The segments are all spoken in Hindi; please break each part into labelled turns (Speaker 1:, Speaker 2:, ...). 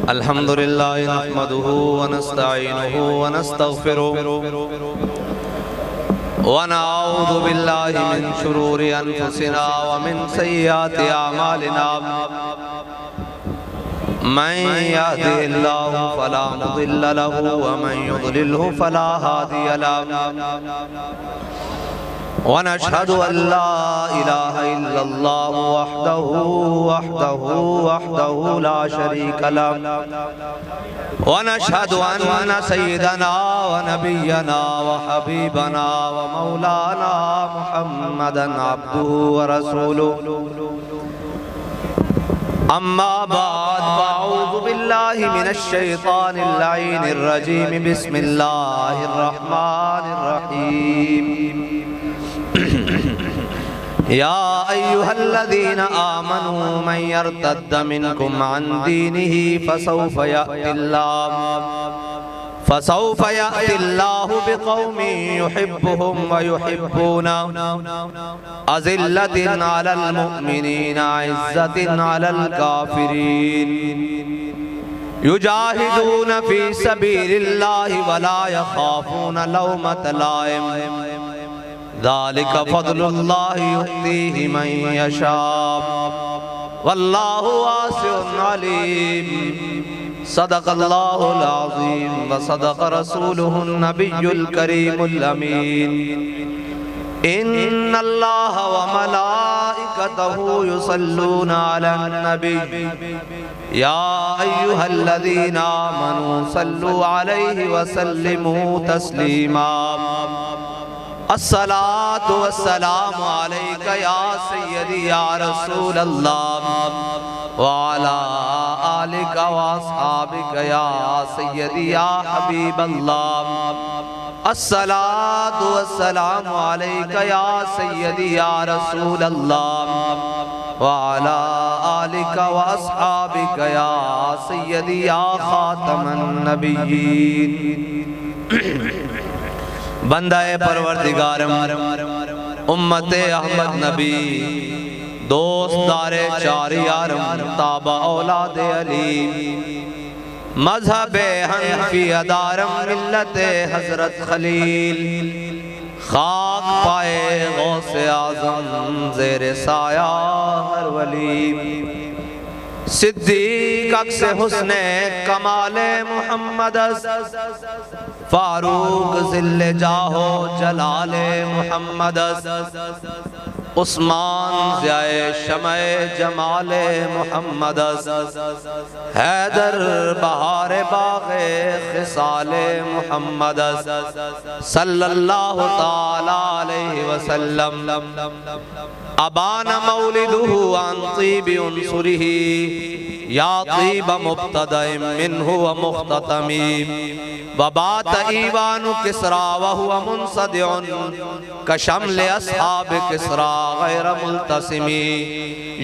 Speaker 1: अल्हम्दुलिल्लाह नहमदुहु व नस्तईनुहु व नस्तगफिरुहु व नऊज़ु बिल्लाहि मिन शुरूरि अनफुसिना व मिन सय्यिआति अमालिना मन यहदिहिल्लाहु फला मुदिल्ल लहु व मन युद्लिलहु फला हादिय लहु वनशहदु अल्ला इलाहा इल्लल्लाह वहदहु ला शरीका लहु वनशहदु अन्न सय्यदना व नबिय्यना व हबीबना व मौलाना मुहम्मदन अब्दुहु व रसूलुहु अम्मा बाद अऊज़ु बिल्लाहि मिनश शैतानिर लईनिर रजीम बिस्मिल्लाहिर रहमानिर रहीम या अय्युहल्लज़ीना आमनू मन यर्तद्द मिनकुम अन दीनिही फसौफ यअतिल्लाहु बिक़ौमिन युहिब्बुहुम व युहिब्बूनहु अज़िल्लतिन अलल मुमिनीना इज़्ज़तिन अलल काफ़िरीन युजाहिदून फी सबीलिल्लाहि व ला यख़ाफ़ून लौमत लाइम ज़ालिक फ़ज़्लुल्लाहि युअतीहि मन यशा वल्लाहु वासिउन अलीम सदक़ल्लाहुल अज़ीम व सदक़ रसूलुहुन नबियुल करीमुल अमीन इन्नल्लाह व मलाइकतहु युसल्लूना अलन नबी या अय्युहल्लज़ीना आमनू सल्लु अलैहि व सल्लिमू तस्लीमा अस्सलातु वस्सलामु अलैका या सय्यदी या रसूलल्लाह व अला आलिका व अस्हाबिका या सय्यदी या हबीबल्लाह अस्सलातु वस्सलामु अलैका या सय्यदी या रसूलल्लाह व अला आलिका व अस्हाबिका या सय्यदी या खातमन नबिय्यीन बंदाए परवरदिगारम उम्मते अहमद नबी दोस्तारे चारियारम ताबा औलादे अली मज़हबे हनफी अदारम मिल्लते हज़रत खलील खाक पाए गौसे आज़म ज़ेरे साया हर वली सिद्दीक अक्स हुस्ने कमाले मुहम्मद फारूक ज़िल्ले जाहो जलाले मुहम्मद उस्मान ज़ियाए शमए जमाले मुहम्मद हैदर बहारे बाग़े ख़िसाले मुहम्मद सल्लल्लाहु ताला अलैहि वसल्लम अबान मौलिदुहु अन तीबि उन्सुरिही या तीब मुब्तदइम मिन्हु व मुख्ततमी वबात ईवानु किसरा वहुव मुनसदिउन कशमल अस्हाब किसरा गैर मुल्तसिमी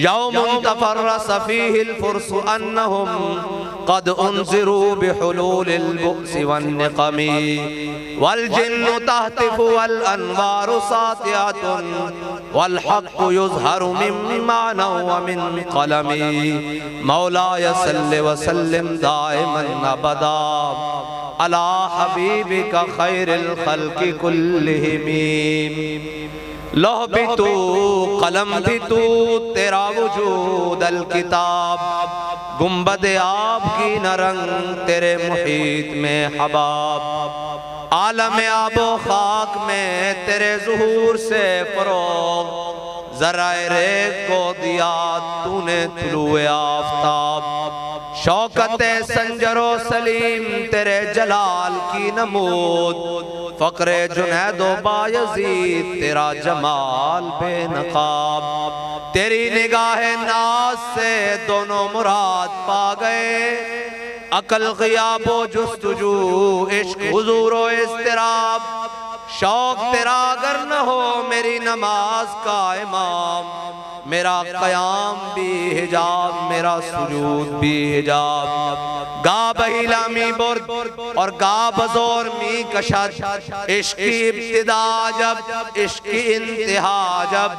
Speaker 1: यौमुन तफर्रस फीहिल फुर्सु अन्नहुम क़द उन्ज़िरू बिहुलूलिल बुअ्सि वन्निक़मी वल जिन्नु तहतिफु वल अन्वारु सातिअतुन वल हक़्क़ु युज़हरु मिन माना व मिन क़लमी मौलाया सल्लि व सल्लिम दाइमन अबदा अला हबीबिका खैरिल खल्क़ि कुल्लिहिम लौह भी तू कलम भी तू तेरा वजूद अल किताब गुंबद आप की न रंग तेरे मुहीत में हबाब आलम आबो खाक में तेरे ज़ुहूर से फरोग, ज़राए रेग को दिया तूने तुलुए आफ़ताब। शौकत संजरो सलीम तेरे जलाल की नमूद, फ़क्रे जुनैदो बायज़ीद तेरा जमाल बेनकाब। तेरी निगाह नाज से दोनों मुराद पा गए, अकल ग़ियाबो जुस्तजू इश्क हुज़ूरो इज़्तिराब। शौक तेरा अगर न हो मेरी नमाज का इमाम, मेरा क़याम भी हिजाब मेरा सुजूद भी हिजाब। गा बहिला मी बुर्द और गा बज़ोर मी कशद, इश्क की इब्तिदा जब इश्क की इंतहा जब।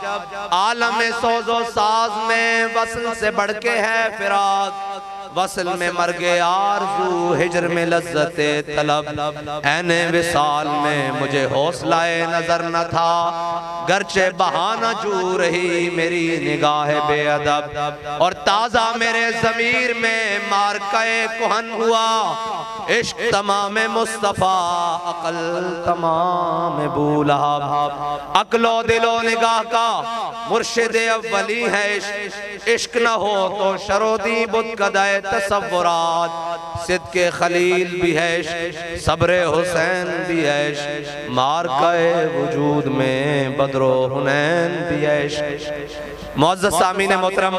Speaker 1: आलम सोज़ो साज में वस्ल से बढ़ के है फिराक, वसल में मर गए आरज़ू हिजर में लज्जते तलब। ऐने विसाल में मुझे हौसलाए नजर न था, गर्चे बहाना जू रही मेरी निगाह बेअदब। और ताज़ा मेरे ज़मीर में मारकाए कुहन हुआ, इश्क तमाम मुस्तफ़ा अकल तमाम बूलहब। अक्लो दिलो निगाह का मुर्शिद अव्वली है इश्क, इश्क न हो तो शरोदी बुत कदाए तसव्वुरात। सिद्के खलील भी है इश्क, सब्रे हुसैन भी है इश्क, मारकाए वजूद में बदरो हुनैन भी है इश्क। मुअज़्ज़ज़ सामीन मोहतरम,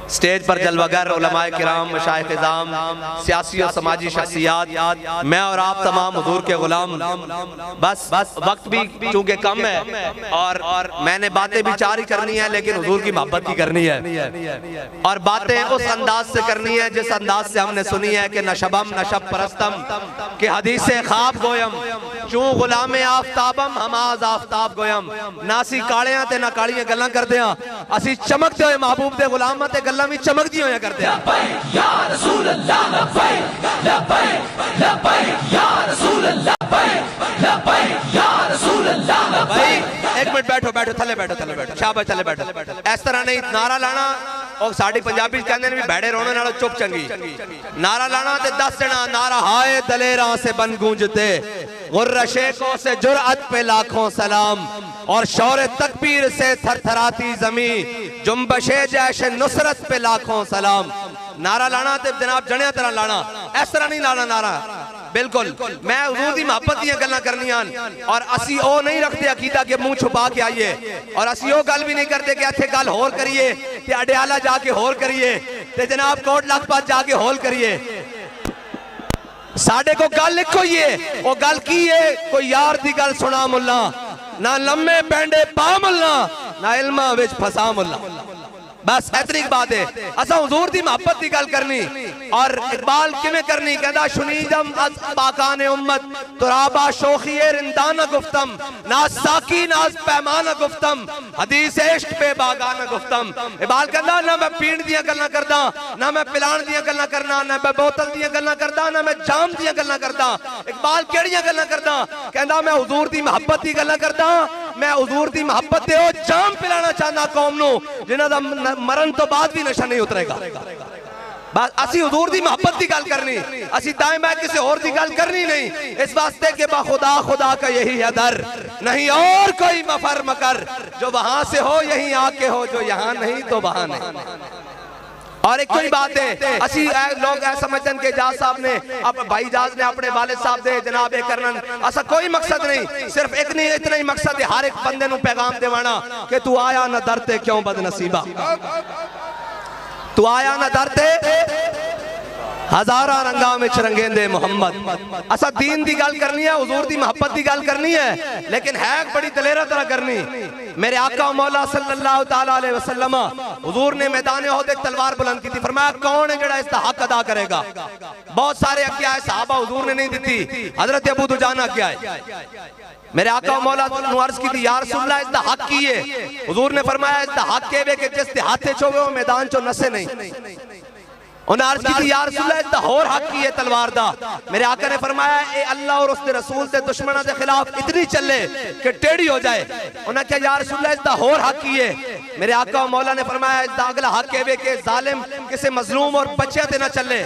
Speaker 1: स्टेज पर जलवागर उलमाए किराम, मशाइख़ इज़ाम, सियासी और समाजी शख्सियात, मैं और आप तमाम हुजूर के गुलाम। बस वक्त भी चूंकि कम है और मैंने बातें भी चार ही करनी है, लेकिन हुजूर की मोहब्बत की करनी है। और बातें उस अंदाज से करनी है जिस अंदाज से हमने सुनी है कि नशबम नशब परस्तम के हदीस ख्वाब गोयम, चूं गुलाम आफ्ताबम हमाज आफ्ताब गोयम। नासी कालियां ते ना कालियां गल्लां करदे हां, असी चमकते हुए महबूब दे गुलामां ते गल्लां भी चमकदी होया करदे हां। लब्बैक या रसूल अल्लाह, लब्बैक लब्बैक लब्बैक या रसूल अल्लाह, लब्बैक या रसूल अल्लाह। भाई एक मिनट बैठो बैठो, थले बैठो थले बैठो, शाबाश थले बैठो। इस तरह नहीं नारा लाना, और साड़ी पंजाबी कहते हैं भी भैड़े रोने नालों चुप चंगी। नारा लाना ते 10 जना नारा हाय दलेरा से बन गूंजते, गुर्र शेखों से जुर्अत पे लाखों सलाम, और शौर तकबीर से थरथराती जमी, जुम्बशे जैशे नुसरत पे लाखों सलाम। नारा लाना ते जनाब जने तरह लाना, इस तरह नहीं लाना नारा। बिल्कुल मैं हुजूर दी मोहब्बत दी गल्लां करनियां, और असी ओ नहीं रखते अकीदा के मुंह छुपा के आइए, और असी ओ गल भी नहीं करते कि इत्थे गल होर करिए ते अडियाला जाके होर करिए ते जनाब कोट लखपत जाके होल करिए। साडे को गल इको ही है, वो गल की है, कोई यार दी गल सुना मुल्ला, ना लम्मे पेंडे पा मुल्ला, ना इल्मा विच फसा मुल्ला। बस इतनी बात है। असा हुजूर दी मोहब्बत की गल करनी, और इकबाल किवें करनी, कहदा शुनीदम अज पाकाने उम्मत तुराबा शोखिए रिंदाना गुफ्तम, ना साकी ना पैमाना गुफ्तम, हदीस इश्क पे बागाना गुफ्तम। इकबाल कहदा ना मैं पीण दियां गल्लां करदा, ना मैं पिलाण दियां गल्लां करना, ना मैं बोतल दियां गल्लां करदा, ना मैं जाम दियां गल्लां करदा। इकबाल केड़ियां गल्लां करदा? कहदा मैं हुजूर दी मोहब्बत की गल्लां करदा, मैं हुजूर दी मोहब्बत दे ओ जाम पिलाना चाहना कौम नू जिन्हां दा मरण तो बाद भी नशा नहीं उतरेगा। बस असी हुजूर दी मोहब्बत की गल करनी, असी दाएं बाएं किसी और दी गल करनी नहीं, इस वास्ते के बाखुदा खुदा का यही है दर, नहीं और कोई मफर मकर, जो वहां से हो यहीं आके हो, जो यहाँ नहीं तो वहां नहीं। और एक कोई बात है, असी लोग ऐसा समझन के जाज साहब ने भाई जाज ने अपने वालिद साहब दे जनाब एक करन, ऐसा कोई मकसद नहीं, सिर्फ एक नहीं इतना ही मकसद है, हर एक बंदे नू पैगाम देवाना कि तू आया ना दरते क्यों बदनसीबा, तू आया ना दरते हजारा रंगा में रंगेंदे मोहम्मद। असा दीन दी गल करनी है, हुजूर दी मोहब्बत दी गल करनी है, लेकिन है बड़ी दलेरा तरह करनी। मेरे आका मौला सल्लल्लाहु ताला अलैहि वसल्लम हुजूर ने मैदान उहद एक तलवार बुलंद की थी, फरमाया कौन है जिहड़ा इसका हक अदा करेगा। बहुत सारे अक्या है सहाबा हुजूर ने नहीं दी, हजरत अबू दुजाना क्या है, मेरे आका मौला ने अर्ज की थी या रसूलल्लाह इसका हक की है। हुजूर ने फरमाया इसका हक के वे कि जिस दे हाथे चोवे वो मैदान चो नसे नहीं। उन्हें अर्ज की थी या रसूलल्लाह इसका होर हक की है तलवार दा। मेरे आका ने फरमाया ए अल्लाह और उसके रसूल से दुश्मनों के खिलाफ इतनी चले कि टेढ़ी हो जाए। उन्हें कहा या रसूलल्लाह इसका होर हक की है। मेरे आका और मौला ने फरमाया दागला हक है के जालिम किसी मजलूम और बच्चे ते ना चले,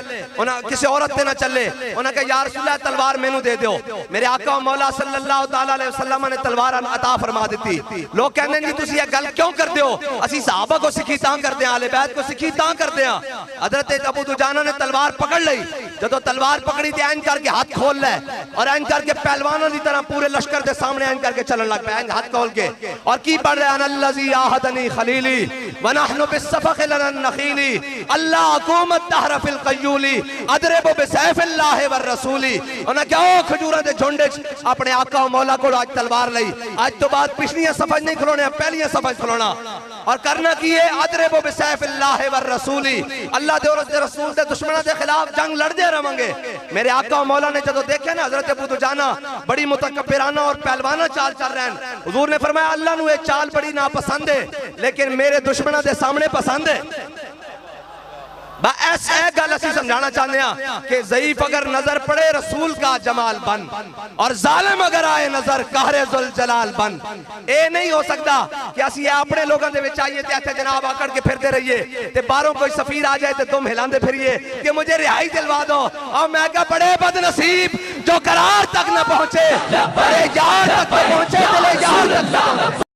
Speaker 1: किसी औरत ते ना चले। उन्होंने कहा या रसूल अल्लाह तलवार मैनू दे दो। मेरे आका और मौला सल्लल्लाहु तआला अलैहि वसल्लम ने तलवार अता फरमा दी। लोग कहते हैं जी तुसी ये गल क्यों करते हो, असी सहाबा को सिखी तां करते हैं, आले बैत को सिखी तां करते हैं। हजरत अबू दुजाना ने तलवार पकड़ ली, जब तलवार पकड़ी थी ऐन करके हाथ खोल ले और ऐन करके पहलवानों की तरह पूरे लश्कर के सामने ऐन करके चलन लग पे, हाथ खोल के। और की पढ़ रहे अनल्लज़ी आहदनी खलीली व नहनु बिस्सफ़क़ लना नखीली अल्लाह हुकूमत दहर फिल क़य्यूली अदरिबु बिसैफ़िल्लाहि वर रसूली। उन्हें क्या ओ खजूरां दे झुंड अपने आका और मौला को आज तलवार ली। आज तो बाद पिछलियां सफज नहीं खलोने, पहलियां सफज खलोना और करना की है अदरिबु बिसैफ़िल्लाहि वर रसूली। अल्लाह दे और रसूल दे दुश्मनों के खिलाफ जंग लड़ते रहेंगे। मेरे आका और मौला ने जब देखे ना हजरत अबू दुजाना बड़ी मुतकब्बिराना और पहलवाना चाल चल रहे हैं, हुजूर ने फरमाया अल्लाह नू ये चाल बड़ी नापसंद है लेकिन मेरे दुश्मनों के सामने पसंद है। ऐसे गल असी समझाना चाहते हैं कि ज़ईफ अगर नजर पड़े रसूल का जमाल बन और जालिम अगर आए नजर कहरे जुल जलाल बन। ये नहीं हो सकता कि असी अपने लोगों के विच आइए ते इत्थे जनाब आकड़ के फिरते रहिए ते बाहरों कोई सफीर आ जाए तो तुम हिलाते फिरिए कि मुझे रिहाई दिलवा दो। और मैं क्या बड़े बदनसीब जो करार तक न पहुंचे, बड़े यार तक पहुंचे, दिले यार तक न पहुंचे।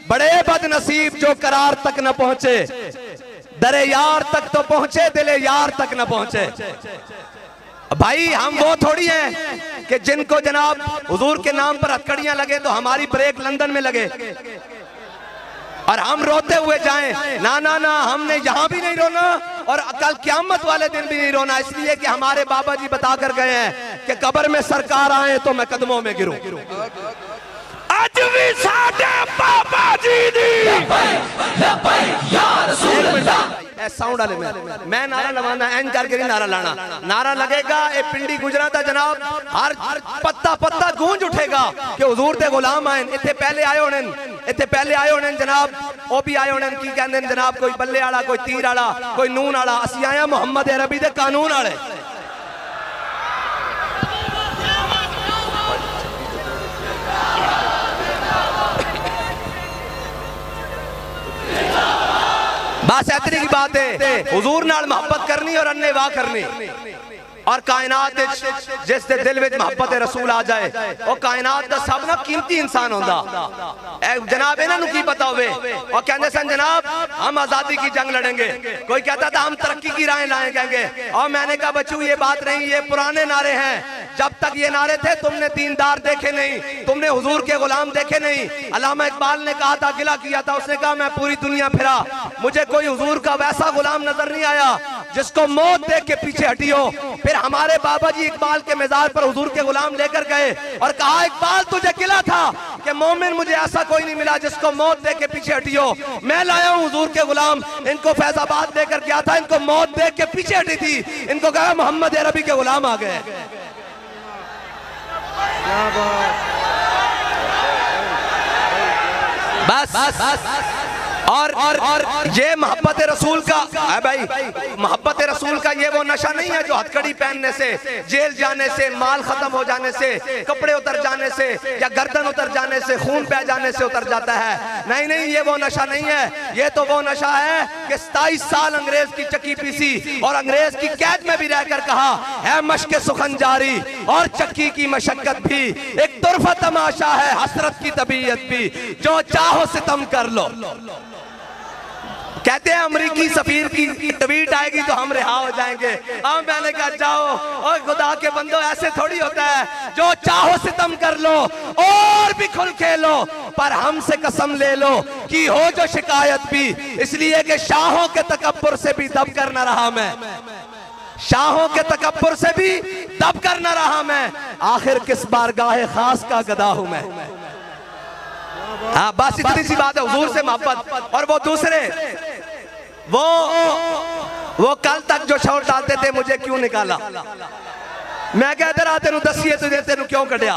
Speaker 1: बड़े बदनसीब जो करार तक न पहुंचे, दरे यार तक तो पहुंचे, दिले यार तक न पहुंचे। भाई हम वो थोड़ी हैं कि जिनको जनाब हुजूर के नाम पर हथकड़ियां लगे तो हमारी ब्रेक लंदन में लगे और हम रोते हुए जाएं। ना ना ना, हमने यहां भी नहीं रोना और कल क़यामत वाले दिन भी नहीं रोना, इसलिए कि हमारे बाबा जी बता कर गए हैं कि कब्र में सरकार आए तो मैं कदमों में गिरूं। आज भी साडे बाबा जी दी साउंड वाले में मैं नारा लगाना एन करके नहीं नारा लाना, नारा लगेगा ये पिंडी गुजराता जनाब हर पत्ता पत्ता गूंज उठेगा कि हुजूर दे गुलाम आए। इत्थे पहले आए होने, इत्थे पहले आए होने जनाब, वो भी आए होने की कहंदे ने जनाब, कोई बल्ले वाला, कोई तीर वाला, कोई नून वाला। असी आए मुहम्मद अरबी दे कानून वाले। बस इतनी की बात है, हुजूर नाल मोहब्बत करनी और अन्ने वाह करनी और कायनात जिस दे दिल विच मोहब्बत रसूल आ जाए वो कायनात दा सब ना कीमती इंसान होंदा। जनाब इन्हां नूं की पता होवे और कहंदे सन जनाब हम आजादी की जंग लड़ेंगे, कोई कहता था हम तरक्की की राहें लाएंगे। और मैंने कहा बच्चों ये बात नहीं, ये पुराने नारे हैं। जब तक ये नारे थे तुमने दीनदार देखे नहीं, तुमने हुजूर के गुलाम देखे नहीं। अल्लामा इकबाल ने कहा था, गिला किया था, उसने कहा मैं पूरी दुनिया फिरा, मुझे कोई हुजूर का वैसा गुलाम नजर नहीं आया जिसको मौत देख के पीछे हटी हो। फिर हमारे बाबा जी इकबाल के मज़ार पर हुजूर के गुलाम लेकर गए और कहा इकबाल तुझे गिला था कि मोमिन मुझे ऐसा कोई नहीं मिला जिसको मौत देख के पीछे हटी हो। मैं लाया हूं हुजूर के गुलाम, इनको फैजाबाद लेकर गया था, इनको मौत देख के पीछे हटी थी, इनको कहा मोहम्मद अरबी के गुलाम आ गए। बस बस बस और ये मोहब्बत रसूल का है भाई, मोहब्बत रसूल का ये वो नशा नहीं है जो हथकड़ी पहनने से, जेल जाने से, माल खत्म हो जाने से, कपड़े उतर जाने से या गर्दन उतर जाने से, खून बह जाने से उतर जाता है। नहीं नहीं, ये वो नशा नहीं है। ये तो वो नशा है कि 27 साल अंग्रेज की चक्की पीसी और अंग्रेज की कैद में भी रहकर कहा है मशक सुखन जारी और चक्की की मशक्कत भी एक तुरफा तमाशा है, हसरत की तबीयत भी, जो चाहो सितम कर लो। कहते हैं अमरीकी सफीर की ट्वीट आएगी तो हम रिहा हो जाएंगे। अब मैंने कहा जाओ और खुदा के बंदो ऐसे थोड़ी होता है, जो चाहो सितम कर लो और भी खुल खेलो, पर हमसे कसम ले लो कि हो जो शिकायत भी, इसलिए कि शाहों के तकब्बुर से भी दब कर न रहा मैं, शाहों के तकब्बुर से भी दब कर न रहा मैं, आखिर किस बारगाह खास का गदा हूं मैं। हाँ बस इतनी सी बात है हुजूर से मोहब्बत। और वो दूसरे वो कल तक जो शोर डालते थे मुझे क्यों निकाला, मैं कहता रहा तेनू दसिए तुझे तेनू क्यों कटिया।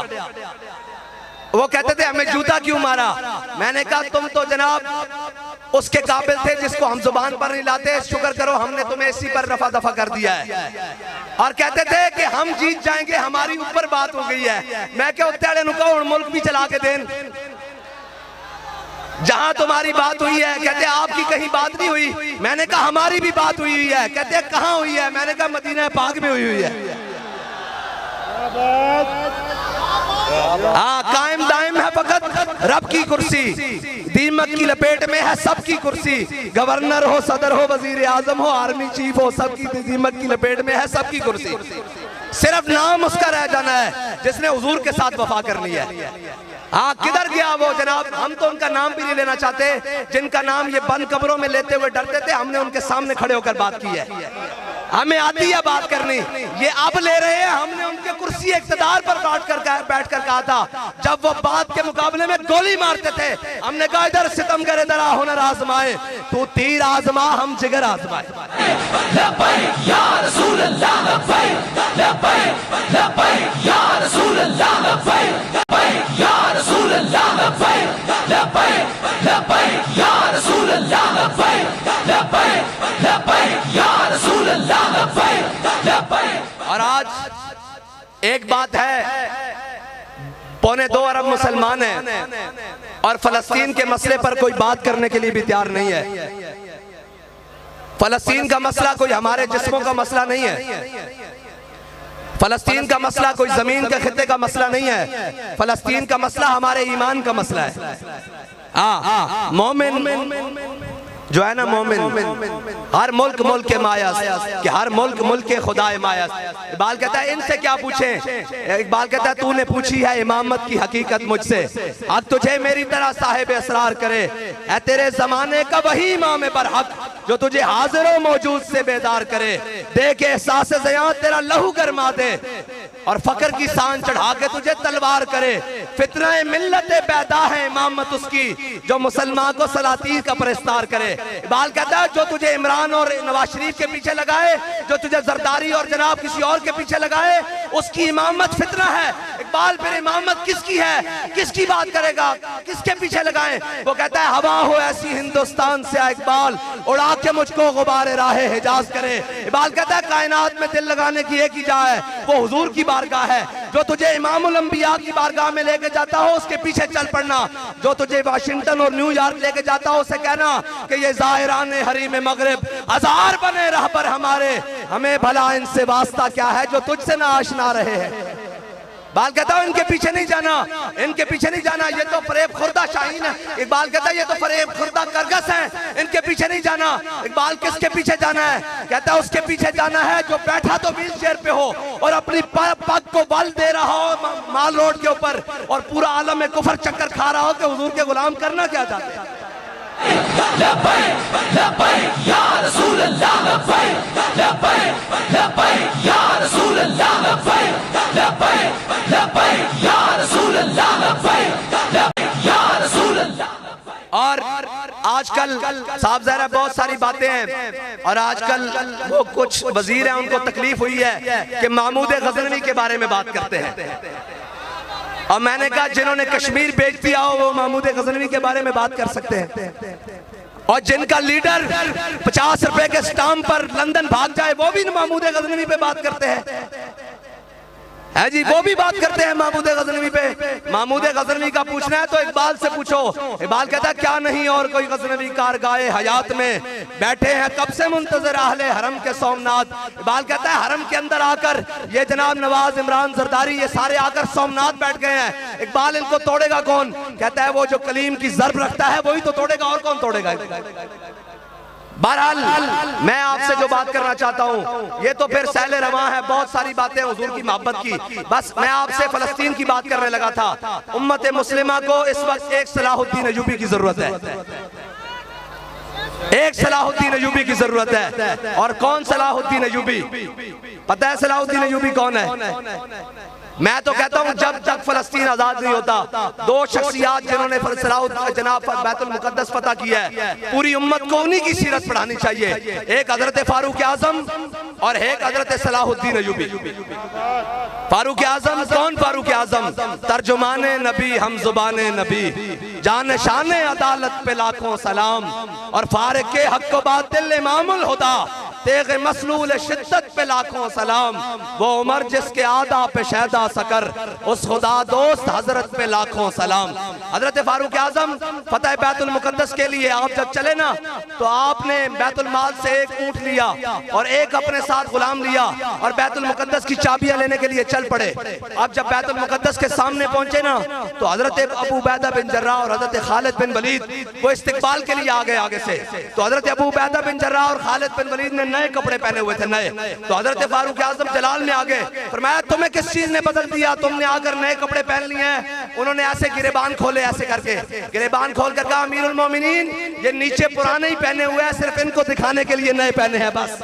Speaker 1: वो कहते थे हमें जूता क्यों मारा। मैंने कहा तुम तो जनाब उसके काबिल थे जिसको हम जुबान पर नहीं लाते, शुक्र करो हमने तुम्हें इसी पर रफा दफा कर दिया है। और कहते थे कि हम जीत जाएंगे, हमारी ऊपर बात हो गई है। मैं क्या उत्ते नुका मुल्क भी चला के देन जहां तुम्हारी बात हुई है। कहते आपकी कहीं बात नहीं हुई। मैंने कहा हमारी भी बात हुई है। कहते कहां हुई है। मैंने कहा मदीना पाक में हुई है। हाँ, कायम दायम है फकत रब की कुर्सी, दीमक की लपेट में है सबकी कुर्सी। गवर्नर हो, सदर हो, वजीर आजम हो, आर्मी चीफ हो, सबकी दीमक की लपेट में है सबकी कुर्सी। सिर्फ नाम उसका रह जाना है जिसने हुजूर के साथ वफा करनी है। हाँ, किधर गया वो जनाब। हम तो उनका नाम भी नहीं लेना चाहते जिनका नाम ये बंद कमरों में लेते हुए डरते थे। हमने उनके सामने खड़े होकर बात की है। हमें आती है बात करनी, ये अब ले रहे हैं। हमने उनके कुर्सी इख्तिदार पर बैठ कर कहा था जब वो बात के मुकाबले में गोली मारते थे। हमने कहा इधर सितम करे दरा हुनर आजमाए, तू तीर आजमा हम जिगर आजमाए। और आज एक बात है, 2.25 अरब मुसलमान हैं और फलस्तीन के मसले पर कोई बात करने के लिए भी तैयार नहीं है। फलस्तीन का मसला कोई हमारे जिस्मों का मसला नहीं है। फलस्तीन का मसला कोई जमीन के खित्ते का मसला नहीं है। फलस्तीन का मसला हमारे ईमान का मसला है। मोमिन जो है ना, मोमिन हर मुल्क मुल्क के मायस, कि हर मुल्क मुल्क के खुदाए मायस। इकबाल कहता है इनसे क्या पूछें। इकबाल कहता है तूने पूछी है इमामत की हकीकत मुझसे, अब तुझे मेरी तरह साहिब असरार करे। ऐ तेरे जमाने का वही इमाम बरहक जो तुझे हाजिर मौजूद से बेदार करे। देख एहसास ज़ियां तेरा लहू गरमा दे और फकर की शान चढ़ा के तुझे तलवार करे। फितना मिल्लत पैदा है इमामत उसकी जो मुसलमान को सलातीन का परस्तार करे। इकबाल कहता है जो तुझे इमरान और नवाज शरीफ के पीछे लगाए, जो तुझे जरदारी और जनाब किसी और के पीछे लगाए, उसकी इमामत फितना है। इकबाल फिर इमामत किसकी है, किसकी बात करेगा, किसके पीछे लगाए। वो कहता है हवा हो ऐसी हिंदुस्तान से इकबाल उड़ा के मुझको गुबारे राहे हिजाज करे। इकबाल कहता है कायनात में दिल लगाने की एक ही जा है, वो हुजूर की बारगाह है। जो तुझे इमामुल अंबिया की बारगाह में लेके जाता हो उसके पीछे चल पड़ना। जो तुझे वाशिंगटन और न्यूयॉर्क लेके जाता हो उसे कहना कि ये ज़ाहिरान हरीम मगरिब हजार बने राह पर हमारे, हमें भला इनसे वास्ता क्या है जो तुझसे ना आशना रहे हैं। इकबाल कहता है इनके पीछे नहीं जाना, इनके पीछे नहीं जाना, ये तो फरेब खुर्दा शाहीन है। इकबाल कहता है ये तो फरेब खुर्दा करगस है, इनके पीछे नहीं जाना। इकबाल किसके पीछे जाना है। कहता है उसके पीछे जाना है जो बैठा तो व्हील चेयर पे हो और अपनी पग को बल दे रहा हो माल रोड के ऊपर और पूरा आलम में कुफर चक्कर खा रहा हो कि हुजूर के गुलाम करना क्या चाहते हैं। और आजकल साहब ज़रा बहुत सारी बातें हैं और आजकल वो कुछ वजीर हैं उनको तकलीफ हुई है कि महमूद गजनवी के बारे में बात करते हैं। और मैंने कहा जिन्होंने कश्मीर बेच दिया हो वो महमूद गजनवी के बारे में बात कर सकते हैं, और जिनका लीडर 50 रुपए के स्टाम्प पर लंदन भाग जाए वो भी महमूद गजनवी पे बात करते हैं। है जी, वो भी बात करते हैं महमूद गजनवी पे। महमूद गजनवी का पूछना है तो इकबाल से पूछो। इकबाल कहता है क्या नहीं और कोई गजनवी कारगाए हयात में बैठे हैं कब से मुंतजर अहले हरम के सोमनाथ। इकबाल कहता है हरम के अंदर आकर ये जनाब नवाज, इमरान, जरदारी ये सारे आकर सोमनाथ बैठ गए हैं। इकबाल इनको तोड़ेगा कौन। कहता है वो जो कलीम की जर्ब रखता है वही तो तोड़ेगा, और कौन तोड़ेगा। बहरहाल मैं आपसे जो बात करना चाहता हूँ ये तो फिर सहले रवां है, बहुत सारी बातें हुजूर की मोहब्बत की। बस मैं आपसे फलस्तीन की बात करने लगा था। उम्मत मुस्लिमा को इस वक्त एक सलाहुद्दीन अयूबी की जरूरत है, एक सलाहुद्दीन अयूबी की जरूरत है। और कौन सलाहुद्दीन अयूबी, पता है सलाहुद्दीन अयूबी कौन है। मैं तो कहता हूं जब तक फलस्तीन आजाद नहीं होता, दो शख्सियात जिन्होंने जनाब बैतुल मुकद्दस फतह किया है, पूरी उम्मत को उन्हीं की सीरत पढ़ानी चाहिए। एक हजरत फारूक आजम और एक हजरत सलाहुद्दीन अय्यूबी। फारूक आजम कौन? फारूक आजम तर्जुमाने नबी, हम जुबाने नबी, जान शान अदालत पे लाखों सलाम, और फारिक के हक व बातिल इमामुल हुदा, तेग मसलूल शिद्दत पे लाखों सलाम, वो उमर जिसके आदा पे शहदा सकर, उस खुदा दोस्त हजरत पे लाखों सलाम। हजरत फारूक आजम फतह बैतुल मुकद्दस के लिए आप जब चले ना, तो आपने बैतुल माल से एक ऊंट लिया और एक अपने साथ गुलाम लिया और बैतुल मुकद्दस की चाबियां लेने के लिए चल पड़े। अब जब बैतुल मुकद्दस के सामने पहुंचे ना, तो हजरत अबू उबैदा बिन जर्राह और हजरत खालिद बिन वलीद वो इस्तिकबाल के लिए आ गए आगे से। तो हजरत अबू उबैदा बिन जर्राह और खालिद बिन वलीद ने नए कपड़े पहने हुए थे, नए। तो हजरत फारूक आजम जलाल में आ गए, फरमाया तुम्हें किस चीज ने बदल दिया, तुमने आकर नए कपड़े पहन लिए हैं। उन्होंने ऐसे गिरेबान खोले, ऐसे करके गिरेबान खोल कर कहा, अमीरुल मोमिनीन ये नीचे पुराने ही पहने हुए हैं, सिर्फ इनको दिखाने के लिए नए पहने हैं बस।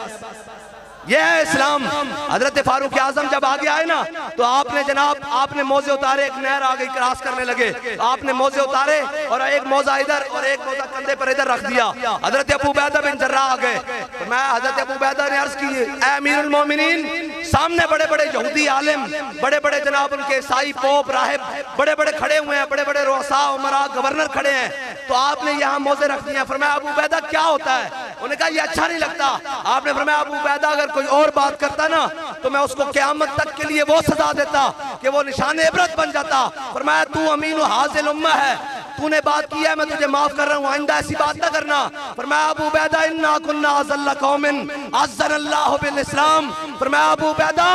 Speaker 1: यह है इस्लाम। हजरत फारूक आजम जब आगे आए ना, तो आपने जनाब आपने मोजे उतारे, एक नहर आ गई, क्रॉस करने लगे, आपने मोजे उतारे और एक मोजा इधर और एक मोजा कंधे पर इधर रख दिया। हजरत अबू उबैदा बिन जर्राह आ गए, तो मैं हजरत अबू उबैदा ने अर्ज की, ऐ अमीरुल मोमिनीन, सामने बड़े बड़े यहूदी आलिम, बड़े बड़े जनाब उनके ईसाई पोप राहिब बड़े बड़े खड़े हुए हैं, बड़े बड़े रोसा उमरा गवर्नर खड़े हैं, तो आपने यहाँ मोजे रख दिए। फरमाया अबू उबैदा क्या होता है? उन्होंने कहा ये अच्छा नहीं लगता। आपने फरमाया अबू उबैदा अगर कोई और बात करता ना, तो मैं उसको क़यामत तक के लिए वो सजा देता कि वो निशान इबरत बन जाता। फरमाया तू अमीन हाज़िल उम्मा है, तूने बात की है, मैं तुझे माफ कर रहा हूँ, आइंदा ऐसी बात ना करना। फरमाया अबू उबैदा इन्ना कुन्ना अज़ल्ला कौमिन अज़्ज़नल्लाहु बिल इस्लाम, फरमाया अबू उबैदा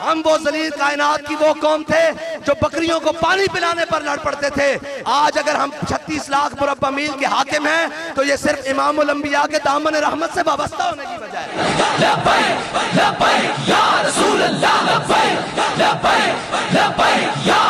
Speaker 1: हम वो ज़लील कायनात की वो कौम थे जो बकरियों को पानी पिलाने पर लड़ पड़ते थे। आज अगर हम 36 लाख मुरब्बा मील के हाकिम हैं, तो ये सिर्फ इमामुल अंबिया के दामन रहमत से वाबस्ता होने की वजह है। लब्बैक लब्बैक या रसूल अल्लाह, लब्बैक लब्बैक लब्बैक या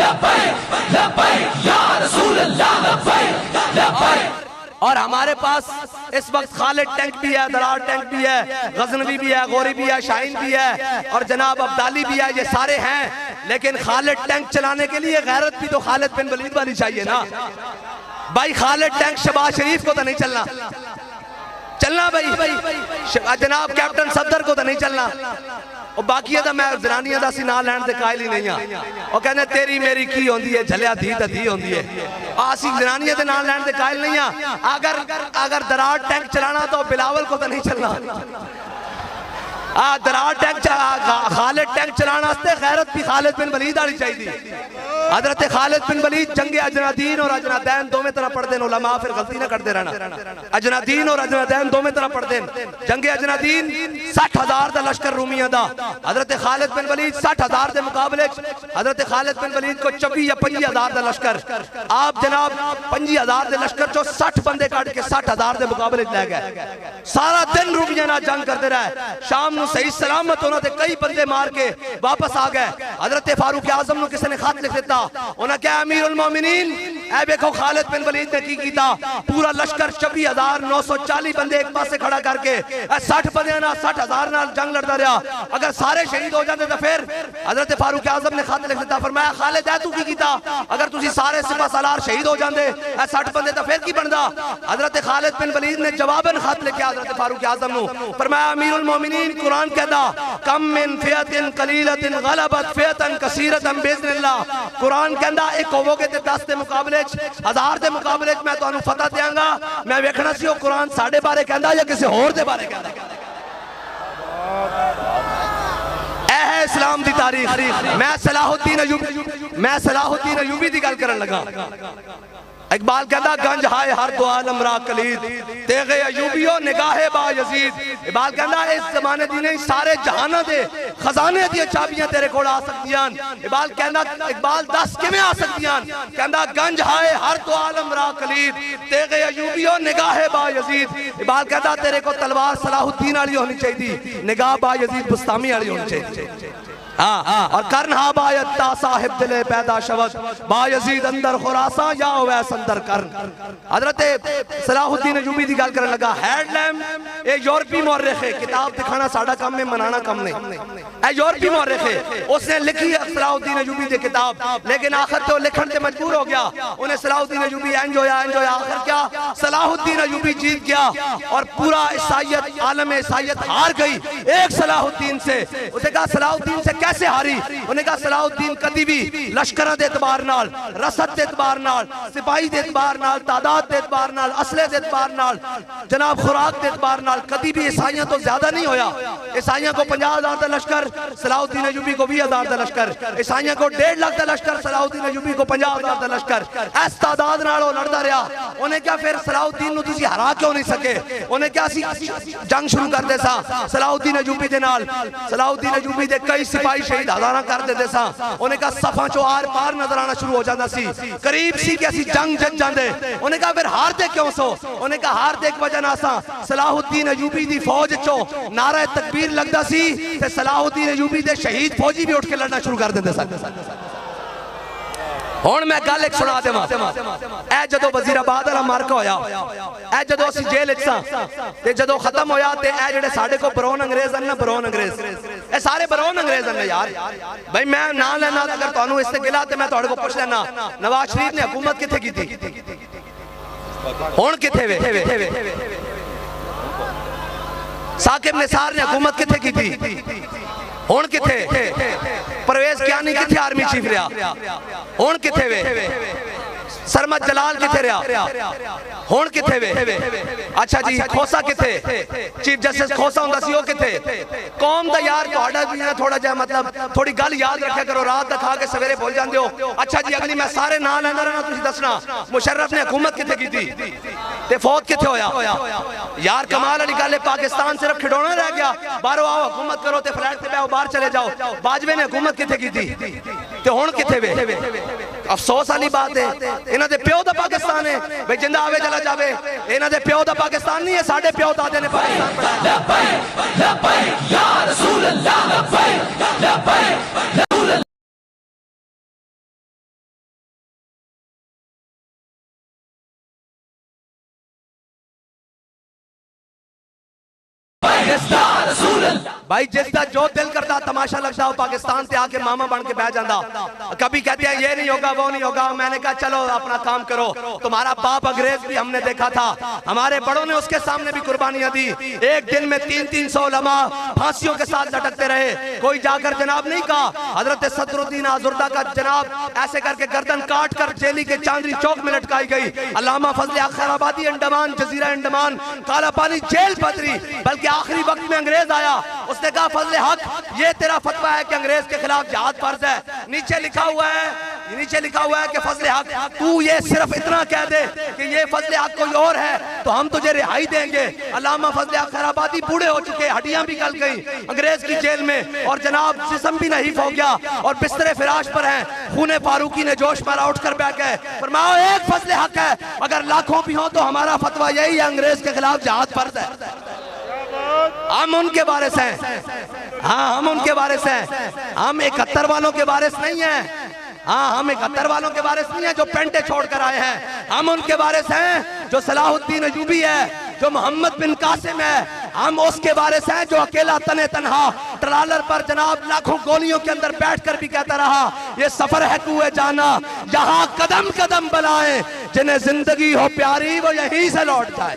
Speaker 1: लब्बैक लब्बैक या रसूल अल्लाह, लब्बैक लब्बैक। और हमारे पास इस वक्त खालिद टैंक भी है, दरार टैंक भी है, गजनवी भी है, गौरी भी है, शाहीन भी है और जनाब अब्दाली भी है, ये सारे हैं। लेकिन खालिद टैंक चलाने के लिए गैरत भी तो खालिद बिन वलीद वाली चाहिए ना भाई। खालिद टैंक शहबाज शरीफ को तो नहीं चलना भाई, जनाब कैप्टन सफदर को तो नहीं चलना। और बाकी है मैं जनानियां दा सी ना लैण दे कायल ही नहीं हां। और कहने तेरी मेरी की होंदी है, झलिया धी ते धी होंदी है, आसी जनानियां दे नाल लैण दे कायल नहीं हां। अगर दरार टैंक चलाना तो बिलावल को तो नहीं चलना। दरार टैंक खालिद टैंक चलाना गैरत भी खालिद बिन वलीद आनी चाहिए। हजरत खालिद बिन वलीद जंगे अजनादीन और अजनादैन दोवें तरह पढ़ते हैं, उलमा फिर गलती ना करते रहना। अजनादीन और अजनादैन दोवें तरह पढ़ते हैं। जंगे अजनादीन 60,000 का लश्कर रूमिया दा, हजरत खालिद बिन वलीद 60,000 के मुकाबले हजरत खालिद बिन वलीद को 24 या 25,000 का लश्कर, आप जनाब 25,000 के लश्कर चो 60 बंदे काट के 60,000 के मुकाबले लै गए। सारा दिन रूमिया ना जंग करते रहे, शाम सही सलामत उन्होंने कई बंदे मार के वापस आ गए। हजरत फारूक आजम ने किसी ने खत लिख दिता, उन्हें क्या अमीरुल मोमिनीन ऐ देखो खालिद बिन वलीद ने की कीता, पूरा लश्कर 26,940 बंदे एक पासे खड़ा करके 60 बंदे ना 60,000 नाल जंग लड़ता रहा। अगर सारे शहीद हो जाते तो फिर हजरत फारूक आजम ने खत लिख दिता, फरमाया खालिद ऐ तू की कीता, अगर तुसी सारे सिपा सालार शहीद हो जाते 60 बंदे तो फिर की बनदा। हजरत खालिद बिन वलीद ने जवाबन खत लिखा हजरत फारूक आजम नु, फरमाया अमीरुल मोमिनीन कुरान कहता कम मिन फियतिन कलीलतिन गलबत फियतन कसीरतन बिइज़्निल्लाह। कुरान कहता एक होवोगे ते 10 के मुकाबले 1000 के मुकाबले मैं तुहानू फतह देंगा। मैं वेखना सी कुरान साडे बारे कहता या किसी होर दे बारे कहता। ऐ है इस्लाम दी तारीख। मैं सलाहुद्दीन अयूबी दी गल करन लगा। इकबाल कहता गंज हाय हर दो आलम रा कलीद, तेगे अयूबियो निगाहे बा यजीद। इकबाल कहता इस जमाने दी नहीं सारे जहाना दे खजाने दी चाबियां तेरे कोल आ सकदियां। इकबाल कहता इकबाल दस किवें आ सकदियां? कहता गंज हाय हर दो आलम रा कलीद, तेगे अयूबियो निगाहे बा यजीद। इकबाल कहता तेरे को तलवार सलाहुद्दीन वाली होनी चाहिए, निगाह बा यजीद बुस्तामी वाली होनी चाहिए। हाँ, और करन हा बायत ता साहिब दिले पैदा शवत बायजीद अंदर खुरासा या वैस अंदर करन। हजरत सलाहुद्दीन अयूबी दी गल करन लगा। हेडलैम ए यूरोपी मौरख है, किताब दिखाना साडा काम में, मनाना कम नहीं। ए यूरोपी मौरख है, उसने लिखी सलाहुद्दीन अयूबी दी किताब, लेकिन आखिर तो लिखण ते मजबूर हो गया। उन्हें सलाहुद्दीन अयूबी इंज होया आखिर क्या सलाहुद्दीन अयूबी जीत गया और पूरा ईसाइयत, आलम ईसाइयत हार गई एक सलाहुद्दीन से। उसने कहा सलाहुद्दीन से कैसे हारी? उन्हें कहा सलाहुद्दीन कभी भी लश्करां दे एतबार नाल, रसद दे एतबार नाल, सिपाही दे एतबार नाल, तादाद दे एतबार नाल, असले दे एतबार नाल, जनाब खुराक दे एतबार नाल कभी भी ईसाइयों तो ज्यादा नहीं होया। ईसाइयों को 50,000 का लश्कर, सलाहुद्दीन अयूबी को 20,000 का लश्कर, ईसाइयों को 1.5 लाख का लश्कर, सलाहुद्दीन अयूबी को 50,000 का लश्कर। इस तादाद नाल वो लड़दा रहा। उन्हें क्या फिर सलाहुद्दीन नूं तुसीं हरा क्यों नहीं सके? उन्हें क्या जंग शुरू कर दे सा सलाहुद्दीन अयूबी दे नाल। सलाहुद्दीन अयूबी दे कई सिपाही शहीद हजारां कर देते सा। उन्हें कहा सफां चो आर पार नजर आना शुरू हो जाता सी, करीब सी कि असीं जंग जित जांदे। उन्हें कहा फिर हार दे क्यों सो? उन्हें कहा हार दे वजह ना सा सलाहुद्दीन अयूबी दी फौज चो नारा तकबीर लगदा सी ते सलाहुद्दीन अयूबी दे शहीद फौजी भी उठ के लड़ना शुरू कर देंदे सन। हुण मैं गल एक सुना देवां। ए जदों वजीराबाद वाला मार्का होया, ए जदों असीं जेल विच सां ते जदों खत्म होया ते ए जिहड़े साडे कोल बरौन अंग्रेज हन ना, बरौन अंग्रेज, ए सारे बरौन अंग्रेज हन यार। भाई मैं ना लेना, अगर तुहानूं इससे गिला ते मैं तुहाडे कोल पुछ लेना नवाज शरीफ ने हुकूमत कित्थे कीती? हुण कित्थे वे? साकिब निसार ने हुकूमत कित्थे कीती? हुण कित्थे? परवेज कियानी कित्थे आर्मी चीफ रहा? हुण कित्थे वे? सरमद जलाल कित्थे रहा? हुण कित्थे वे? अच्छा जी खोसा कित्थे? चीफ जस्टिस खोसा हुंदा सी, ओ कित्थे? कौम दा यार तुहाडा भी ना थोड़ा जिहा मतलब थोड़ी गल याद रखा करो, रात दा खा के सवेरे भूल जांदे हो। अच्छा जी अगली मैं सारे नाम लैंदा रहना, तुसीं दसना मुशर्रफ ने हुकूमत कित्थे कीती ते फौत कित्थे होया? यार कमाल वाली गल है, पाकिस्तान सिर्फ खिडौना रह गया। बाहरों आओ हुकूमत करो ते फ्लैट ते बैठो, बाहर चले जाओ। बाजवे ने हुकूमत कित्थे कीती ते हुण कित्थे वे? अफसोस वाली बात है, इन्हां दे प्यो दा पाकिस्तान है। भाई जिंदा आवे चला जावे, इन्हां दे प्यो दा पाकिस्तान नहीं है, साडे प्यो दादे ने पाकिस्तान बनाया। लब्बैक लब्बैक या रसूल अल्लाह, लब्बैक लब्बैक रसूल अल्लाह। भाई जिसका जो दिल करता तमाशा लगता हो पाकिस्तान से आके मामा बन के बैठ जाता। कभी कहते हैं ये नहीं होगा वो नहीं होगा, मैंने कहा चलो अपना काम करो। तुम्हारा बाप अंग्रेज भी हमने देखा था, हमारे बड़ों ने उसके सामने भी कुर्बानियां दी। एक दिन में 300 उलमा फांसियों के साथ लटकते रहे। कोई जाकर जनाब नहीं कहा हजरत सदरुद्दीन आजुर्दा का जनाब ऐसे करके गर्दन काट कर जेली के चांदनी चौक में लटकाई गई। अल्लामा फजले खैराबादी अंडमान जजीरा अंडमान काला पानी जेल पदरी, बल्कि आखिरी वक्त में अंग्रेज आया, उसने कहा फजले हक ये तेरा फतवा है कि अंग्रेज के खिलाफ जिहाद फर्ज है। नीचे लिखा हुआ है कि फजले हक तू ये सिर्फ इतना कह दे कि ये फजले हक कोई और है तो हम तुझे रिहाई देंगे। अल्लामा फजले खैराबादी बूढ़े हो चुके, हड्डियां भी गल गई अंग्रेज की जेल में, और जनाब जिस्म भी नहीफ हो गया और बिस्तरे फिराश पर हैं। खूने फारूकी ने जोश मारा, उठकर बैठ गए, फरमाओ एक फजले हक है, अगर लाखों भी हो तो हमारा फतवा यही है, अंग्रेज के खिलाफ जिहाद फर्ज है। हम उनके वारिस हैं, हाँ हम उनके वारिस हैं, हम 71 वालों के वारिस नहीं हैं। हाँ हम 71 वालों के वारिस नहीं है जो पेंटे छोड़कर आए हैं, हम उनके वारिस हैं जो सलाहुद्दीन अयूबी है, जो मोहम्मद बिन कासिम है। हम उसके वारिस हैं जो अकेला तने तनहा ट्रालर पर जनाब लाखों गोलियों के अंदर बैठकर भी कहता रहा ये सफर है कुए जाना, यहाँ कदम कदम बलाएं, जिन्हें जिंदगी हो प्यारी वो यहीं से लौट जाए।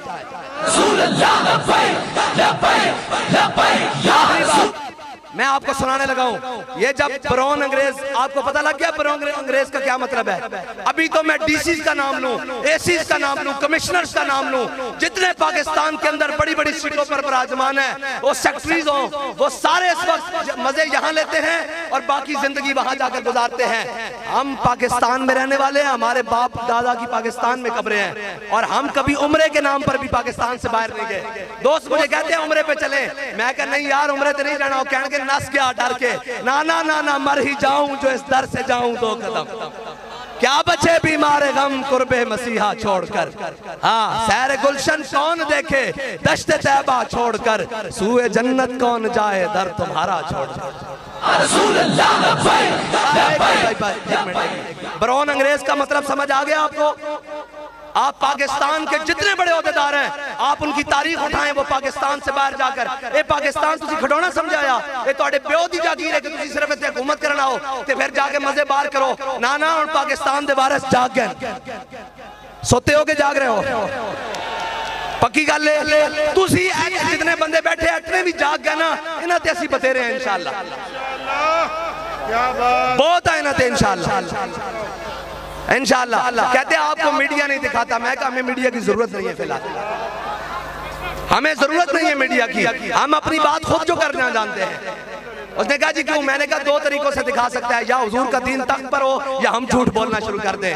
Speaker 1: मैं आपको सुनाने लगा हूं, ये जब ब्राउन अंग्रेज, आपको पता लग गया ब्राउन अंग्रेज का क्या मतलब है? अभी तो मैं डीसी का नाम लूं, एसीज का नाम लूं, कमिश्नर्स का नाम लूं, जितने पाकिस्तान के अंदर बड़ी बड़ी सीटों पर विराजमान है, वो सेक्रेटरीज हो, वो सारे इस वक्त मजे यहाँ लेते हैं और बाकी जिंदगी वहां जाकर गुजारते हैं। हम पाकिस्तान में रहने वाले हैं, हमारे बाप दादा की पाकिस्तान में कब्रें हैं, और हम कभी उम्रे के नाम पर भी पाकिस्तान से बाहर नहीं गए। दोस्त मुझे कहते हैं उम्रे पे चले, मैं कह नहीं यार उम्रे तो नहीं जाना, वो कहने नस गया डर के, ना ना ना ना मर ही जाऊं जो इस दर से जाऊं 2 कदम, क्या बचे बीमार गम कुर्बे मसीहा छोड़कर। हाँ सैर गुलशन कौन देखे दश्त तैबा छोड़कर, सूए जन्नत कौन जाए दर तुम्हारा छोड़कर। बरौन अंग्रेज का मतलब समझ आ गया आपको? आप पाकिस्तान के जितने बड़े ओहदेदार हैं, आप उनकी तारीख उठाएं, वो पाकिस्तान से बाहर जाकर ए पाकिस्तान तुसी खिडौना समझाया, ये तुहाडे प्यो दी जागीर है कि तुसी सिर्फ इत्थे हुकूमत करना हो ते फिर जाके मजे बाहर करो। ना ना, हुण पाकिस्तान दे वारिस जाग गए, सोते हो के जाग रहे हो? पक्की गल है। तुसी जितने बंदे बैठे इतने भी जाग गए ना, इन्हां ते असीं बतेरे हैं इंशाअल्लाह। बहुत है इन्हां ते इंशाअल्लाह, इंशाअल्लाह। कहते हैं आपको मीडिया नहीं दिखाता, मैं कहा हमें मीडिया की जरूरत नहीं है फिलहाल, हमें जरूरत नहीं है मीडिया की, हम अपनी बात खुद जो करना जानते हैं। उसने कहा जी क्यों? मैंने कहा दो तरीकों से दिखा सकता है, या हुजूर का दीन तख्त पर हो या हम झूठ बोलना शुरू कर दें।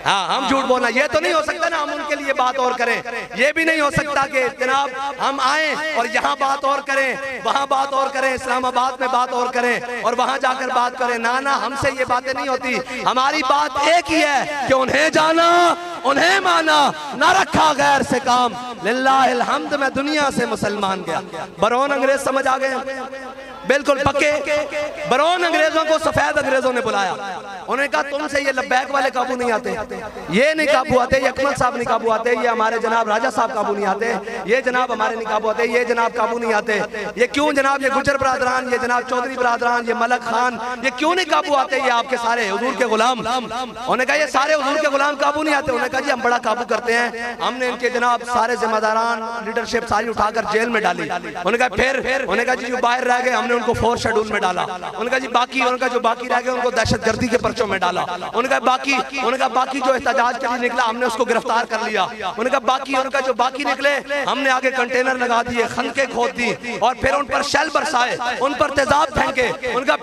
Speaker 1: हाँ, हम झूठ बोलना, ये तो नहीं हो सकता ना हम उनके लिए बात और करें, ये भी नहीं हो सकता कि जनाब हम आए और यहाँ बात और करें, वहाँ बात और करें, इस्लामाबाद में बात और करें और वहाँ जाकर बात करें। ना ना, हमसे ये बातें नहीं होती। हमारी बात एक ही है कि उन्हें जाना, उन्हें माना, ना रखा गैर से काम। लिल्लाहिल हम्द, मैं दुनिया से मुसलमान गया। बरौन अंग्रेज समझ आ गए? बिल्कुल पक्के। बरौन अंग्रेजों को सफेद अंग्रेजों ने बुलाया, उन्होंने कहा तुमसे ये लब्बैक वाले काबू नहीं आते, ये नहीं काबू आते, ये अकमल साहब नहीं काबू आते, ये हमारे जनाब राजा साहब काबू नहीं आते, ये जनाब हमारे नहीं काबू आते, ये जनाब काबू नहीं आते। ये क्यों जनाब? ये गुजर बरादरान, ये जनाब चौधरी बरादरान, ये मलक खान, ये क्यों नहीं काबू आते? ये आपके सारे हुजूर के गुलाम। उन्होंने कहा ये सारे हुजूर के गुलाम काबू नहीं आते। उन्होंने कहा जी हम बड़ा काबू करते हैं, हमने इनके जनाब सारे जिम्मेदारान लीडरशिप सारी उठाकर जेल में डाली। उन्होंने कहा फिर? उन्होंने कहा जी जो बाहर रह गए हमने उनको फोर्थ शेड्यूल में डाला। उनका जी बाकी, उनका जो बाकी रह गए उनको दहशतगर्दी के पर्चों में डाला। उनका बाकी जो एहतजाज के लिए निकला हमने उसको गिरफ्तार कर लिया। उनका जो बाकी निकले हमने आगे कंटेनर लगा दिए, खनके खोद दी और फिर उन पर शेल बरसाए, उन पर तेजाब फेंके। उनका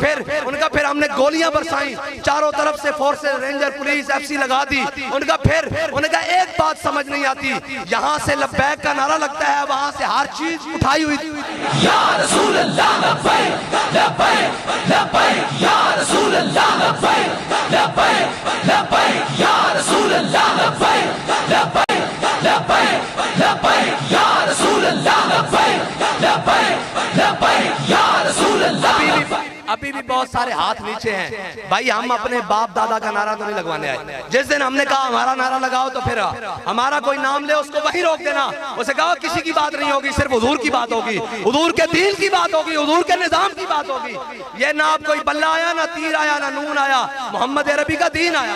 Speaker 1: फिर हमने गोलियां बरसाई, चारों तरफ से फोर्सेस, रेंजर, पुलिस, एफसी लगा दी। उनका एक बात समझ नहीं आती, यहाँ से लब्बैक का नारा लगता है, वहां से हर चीज उठाई हुई या रसूल अल्लाह लब्बैक लब्बैक लब्बैक या रसूल अल्लाह लब्बैक लब्बैक लब्बैक या रसूल अल्लाह लब्बैक लब्बैक लब्बैक लब्बैक या रसूल अल्लाह लब्बैक लब्बैक लब्बैक या रसूल अल्लाह। अभी भी बहुत सारे हाथ नीचे हैं भाई, हम अपने बाप दादा का नारा तो नहीं लगवाने आए। जिस दिन हमने कहा हमारा नारा लगाओ तो फिर हमारा कोई नाम ले उसको वहीं रोक देना, उसे कहो किसी की बात नहीं होगी, सिर्फ हुजूर की बात होगी, हुजूर के दीन की बात होगी, हुजूर के निजाम की बात होगी। ये ना आप कोई बल्ला आया, ना तीर आया, ना नून आया, मोहम्मद अरबी का दीन आया।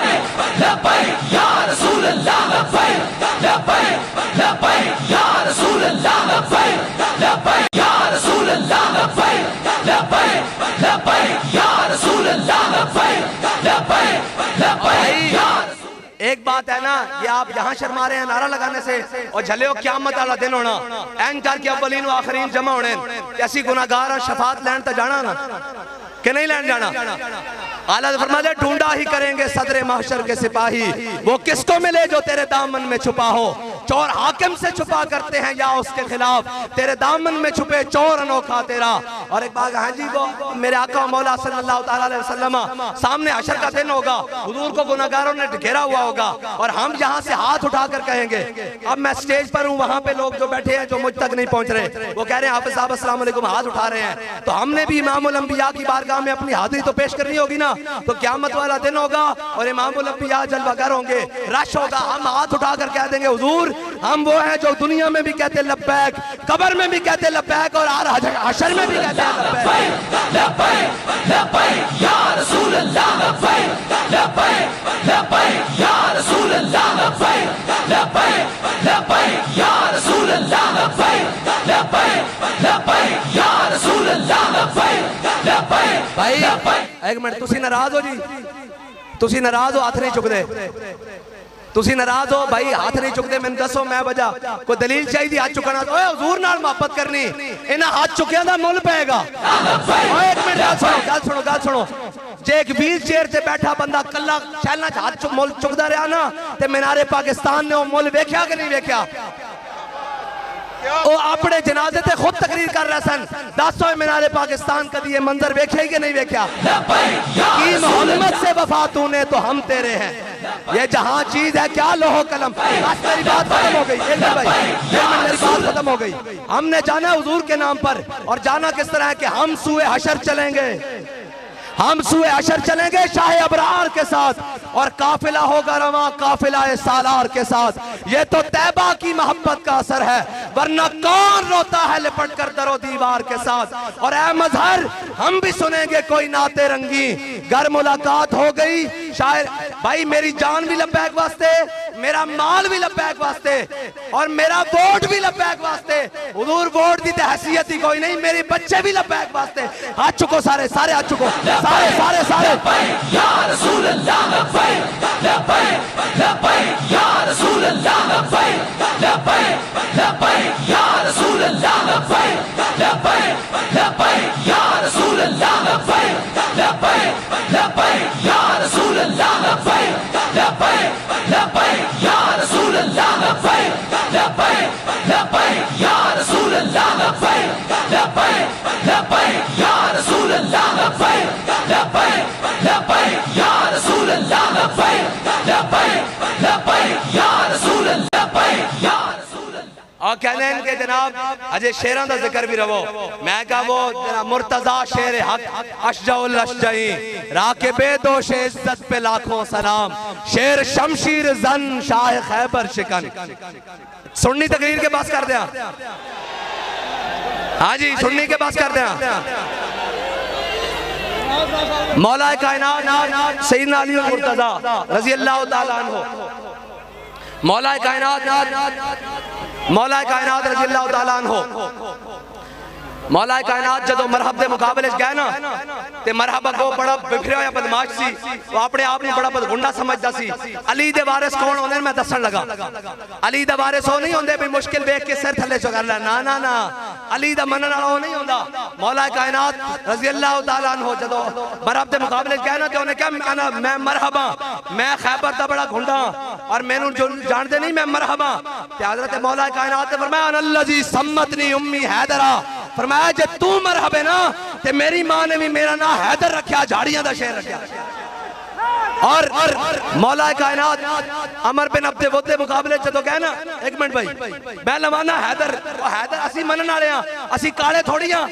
Speaker 1: लब्बैक या रसूल अल्लाह लब्बैक लब्बैक लब्बैक या रसूल अल्लाह लब्बैक लब्बैक या रसूल अल्लाह लब्बैक लब्बैक लब्बैक या रसूल अल्लाह लब्बैक लब्बैक लब्बैक या। एक बात है ना, ये आप यहाँ शर्मा रहे हैं नारा लगाने से, और झले हो क़यामत वाला दिन होना, एंड करके अव्वलीन व आखिरीन जमा होने, ऐसी गुनाहगार शफात लैन तो जाना ना कि नहीं लैन जाना। आला फरमाते ढूंढा ही करेंगे सदरे महशर के सिपाही, वो किसको मिले जो तेरे दामन में छुपा हो। चोर हाकिम से छुपा करते हैं या उसके खिलाफ, तेरे दामन में छुपे चोर अनोखा तेरा। और एक बात, हाँ जी, वो मेरे आका मौला सल्लल्लाहु अलैहि वसल्लम सामने हशर का दिन होगा, हुजूर को गुनाहगारों ने घेरा हुआ होगा और हम यहाँ से हाथ उठाकर कहेंगे। अब मैं स्टेज पर हूँ, वहाँ पे लोग जो बैठे हैं जो मुझ तक नहीं पहुँच रहे, वो कह रहे हैं हाफिज साहब अस्सलाम वालेकुम, हाथ उठा रहे हैं, तो हमने भी इमामुल अंबिया की बारगाह में अपनी हाजिरी तो पेश करनी होगी ना। तो क़यामत वाला दिन होगा और इमामुल अंबिया जलवागर होंगे, रश होगा, हम हाथ उठाकर कह देंगे हुजूर हम वो हैं जो दुनिया में भी कहते लब्बैक, कब्र में भी कहते लब्बैक और हशर में भी कहते हैं लब्बैक लब्बैक लब्बैक या रसूल अल्लाह लब्बैक लब्बैक लब्बैक या रसूल अल्लाह लब्बैक लब्बैक लब्बैक या रसूल अल्लाह लब्बैक लब्बैक लब्बैक या रसूल अल्लाह लब्बैक लब्बैक। भाई एक मिनट, तुसी नाराज हो जी, तुसी नाराज हो, हाथ नहीं चुकदे, तुसी नाराज हो भाई, हाथ नहीं चुकते। मैंने दसो मैं वजह कोई दलील चाहिए हाथ चुकना। ओए हुजूर नाल मोहब्बत करनी, इन्हां हाथ चुकिया दा मुल पेगा। ओए एक मिनट गल सुनो, जे एक व्हील चेयर से बैठा बंदा कल्ला शैलां च हाथ मुल चुकदा रहा ना, ते मीनारे पाकिस्तान ने वो मुल वेख्या कि नहीं वेख्या? वो अपने जनाजे ते खुद तकरीर कर रहे सन, दसो मीनारे पाकिस्तान कभी ये मंजर वेख्या कि नहीं वेख्या? कि मोहम्मद से वफा तूने तो हम तेरे हैं, ये जहां चीज है क्या लोहो कलम। बस मेरी बात खत्म हो गई, एक मिनट भाई, एक मिनट, मेरी बात खत्म हो गई। हमने जाना हुजूर के नाम पर, और जाना किस तरह है कि हम सूए हशर चलेंगे, हम सूए हशर चलेंगे शाह अबरार के साथ, और काफिला होगा रवां काफिला सालार के साथ। ये तो तैबा की मोहब्बत का असर है, वरना कौन रोता है लिपट कर दरो दीवार के साथ। और ए मजहर हम भी सुनेंगे कोई नाते रंगी, घर मुलाकात हो गई शायर भाई, मेरी जान भी लब्बैक वास्ते, मेरा माल भी लब्बैक वास्ते, और मेरा वोट भी लब्बैक वास्ते। हुजूर वोट की हैसियत ही कोई नहीं, मेरे बच्चे भी लब्बैक वास्ते। हाथ चुको सारे, सारे हाथ चुको, सारे सारे सारे। या रसूल अल्लाह लब्बैक लब्बैक लब्बैक या रसूल अल्लाह लब्बैक लब्बैक लब्बैक या रसूल अल्लाह लब्बैक लब्बैक लब्बैक या रसूल अल्लाह लब्बैक लब्बैक लब्बैक या रसूल अल्लाह लब्बैक लब्बैक लब्बैक या रसूल अल्लाह लब्बैक लब्बैक लब्बैक या रसूल अल्लाह लब्बैक लब्बैक लब्बैक या रसूल अल्लाह लब्बैक लब्बैक लब्बैक या रसूल अल्लाह लब्बैक लब्बैक लब्बैक या रसूल लब्बैक या रसूल। और कहने हैं कि जनाब अजय शेरों का जिक्र भी रहो। मैं कहा वो मुर्तजा शेर हक अशजाउल अशजाई राकिबे दोष इज्जत पे लाखों सलाम, शेर शमशीर जन शाह खैबर शिकन। सुन्नी तकरीर के पास कर दिया, हाँ जी सुन्नी के पास कर दिया। मौला कायनात सैयदना अली मुर्तजा रजी अल्लाह ताला अन्हु, मौला कायनात रजी अल्लाह ताला अन्हु, मौला कायनात जदों मरहब के मुकाबले गए ना, ते मरहबा को बड़ा बिखरिया होया बदमाश सी, वो अपने आप में बड़ा बदगुंडा समझदा सी। अली दे वारिस कौन होंदे मैं दसन लगा। अली दा वारिस वो नहीं होंदे भी मुश्किल देख के सिर थले चो कर ला, ना ना ना, अली दा मनन वाला वो नहीं होंदा। मौला कायनात रजी अल्लाह ताला अन्हु जदों मरहब के मुकाबले गए ना, ते उन्हें क्या मैं मरहबा, मैं खैबर दा बड़ा गुंडा और मैनू जो जानते नहीं मैं मरहबा। ते हज़रत मौला कायनात ने फरमाया अल्लाजी सम्मतनी उम्मी हैदरा, फरमाया जे तू मरहबे ना ते मेरी मां ने भी मेरा नाम हैदर रखा, झाड़ियां दा शेर रखा। और मौला कायनात अमर बिन अब्दे वोदे मुकाबले जदों गए ना, एक मिनट भाई मैं लवाना हैदर, हैदर असी मनन वाले हां, असी काले थोड़ी हां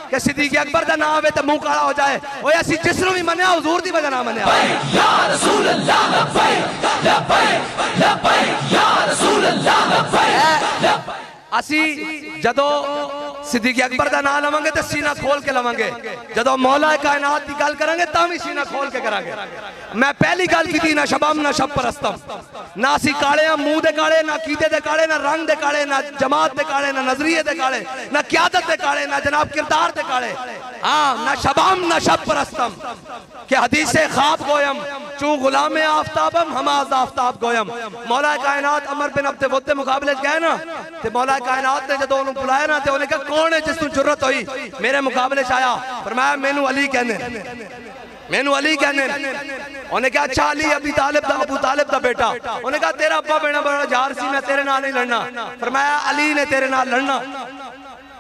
Speaker 1: कि सिद्दीक अकबर दा नाम आवे ते मुंह काला हो जाए। ओए असी जिसनु भी मन्या हुजूर दी वजह नाल मन्या। या रसूल अल्लाह लब्बैक लब्बैक लब्बैक या रसूल अल्लाह लब्बैक। असी जदों सिद्दीक अकबर का नाम लवांगे तो सीना खोल के लवांगे, जदों मौला कायनात की गल करांगे तां भी सीना खोल के करांगे। मैं पहली गल की ना शबम ना शब परस्तम, ना असी काले हां मुंह दे काले, ना कीदे दे काले, ना रंग दे काले, ना जमात दे काले, ना नजरिए दे काले, ना क़यादत दे काले, ना जनाब किरदार दे काले। हाँ ना शबम ना शब परस्तम के हदीस ख्वाब गोयम चू गुलाम आफ्ताबम हमाज आफ्ताब गोयम। मौला कायनात अमर बिन अब्दे वोदे मुकाबले गए ना, ते मौला कायनात ने जदों उन्हें बुलाया ना, ते उन्हें कहा कौन है जिसको जरूरत हुई मेरे मुकाबले आया। फरमाया मैनू अली कहने, मैनू अली कहने। उन्हें कहा अच्छा अली अबू तालिब दा बेटा। उन्हें कहा तेरा अब्बा बेटा बड़ा जार सी, मैं तेरे नाल नहीं लड़ना। फरमाया अली ने तेरे नाल लड़ना।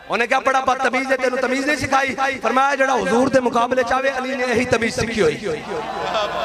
Speaker 1: उन्हें क्या बड़ा बदतमीज है, तेन तमीज नहीं सिखाई। फरमाया जड़ा हुजूर के मुकाबले चाहे अली ने यही तमीज सीखी हुई।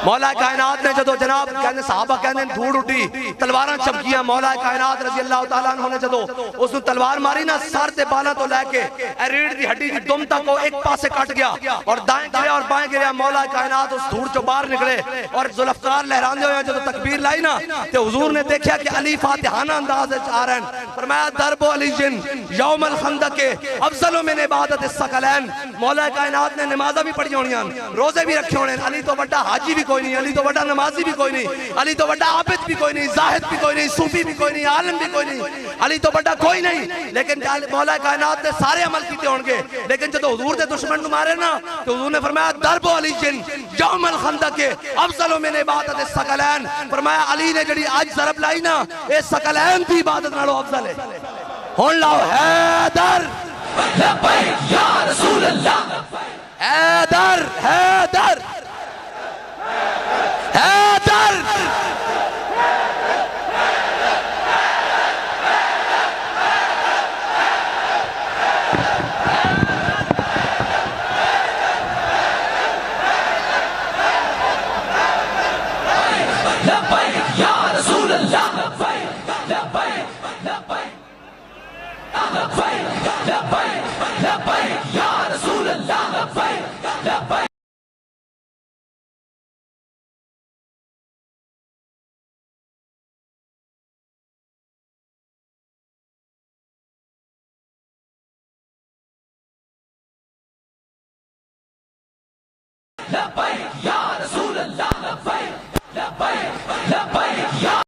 Speaker 1: मौला कायनात ने जदों जनाब कहने साहबा कहने धूड़ उठी, तलवारां चमकियां। मौला कायनात रजी अल्लाह ताला अन्हु ने जदों उसनु तलवार मारी ना, सर ते बालां तो लैके रीढ़ दी हड्डी दी दुम तक वो एक पासे कट गया और दाएं गिरया और बाएं गिरया। मौला कायनात उस धूड़ चो बाहर निकले और जुल्फकार लहरांदे हुए जदों तकबीर लाई ना, ते हुजूर ने देखा कि अली फातिहाना अंदाज विच आ रहे हैं। फरमाया दरबो अली जिन यौमल खंदक अफजल मिन इबादत सकलैन। मौला कायनात ने नमाज़ा भी पढ़ी होनी, रोजे भी रखे होने। अली तो बड़ा हाजी भी कोई नहीं, अली तो बड़ा नमाजी भी कोई नहीं, अली तो बड़ा आबिद भी कोई नहीं, जाहिद भी कोई नहीं, सूफी भी कोई नहीं, आलिम भी कोई नहीं, अली तो बड़ा कोई नहीं। लेकिन मौला कायनात ने सारे अमल किए होंगे, लेकिन जब हुजूर के दुश्मन को मारे ना, तो हुजूर ने फरमाया दरबो अली जिन यौमल खंदक अफजल मिन इबादत सकलैन। फरमाया अली ने जड़ी आज ज़रब लाई ना, ये सकलैन की इबादत नालों अफजल है। हुण लाओ हैदर लब्बैक या रसूल अल्लाह, हैदर है